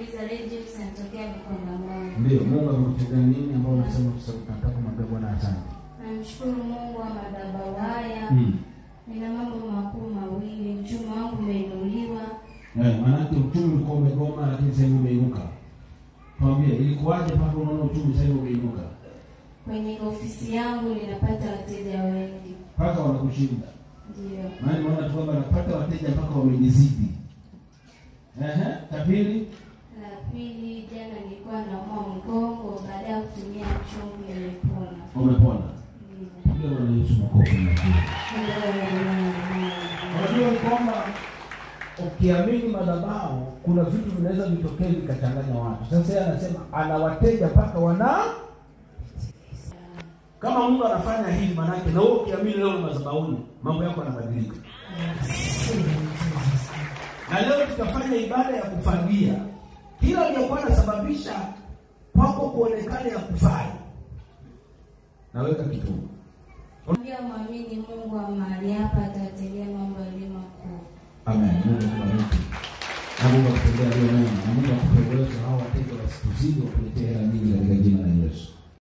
nauliza radio sanatokea Mkongamano. Ndio, Mungu amekutendea nini ambao unasema tunataka kumwambia Bwana asante? Namshukuru Mungu wa madhabahu haya. Nina mambo makuu mawili. Uchumi wangu umeinuliwa. Maana uchumi ulikuwa umegoma lakini sasa umeinuka. Tuambie, ilikuwaje mpaka unaona uchumi sasa umeinuka? Kwenye ofisi yangu ninapata wateja wengi. Mpaka wanakushinda. Ndio. Maana unaona tu kwamba napata wateja mpaka wamenizidi. La pili, jana nilikuwa naumwa mgongo, baada ya kutumia chumvi nimepona. Umepona? Ndio. Ndio Yesu makofi mengi. Unajua kwamba ukiamini madhabahu kuna vitu vinaweza vitokee vikachanganya watu. Sasa yeye anasema ana wateja mpaka wana. Kama Mungu anafanya hivi maana yake na wewe ukiamini leo madhabahuni mambo yako yanabadilika. Na leo tutafanya ibada ya kufagia. Kila aliyokuwa anasababisha kwako kuonekana ya kufanya. Naweka kitu. Mwambie muamini Mungu wa mahali hapa atatendea mambo yaliyo makuu. Amen. Mungu akubariki. Mungu akutendea leo mema. Mungu akupe uwezo hao wateja wasituzidi wakuletea hela nyingi katika jina la Yesu.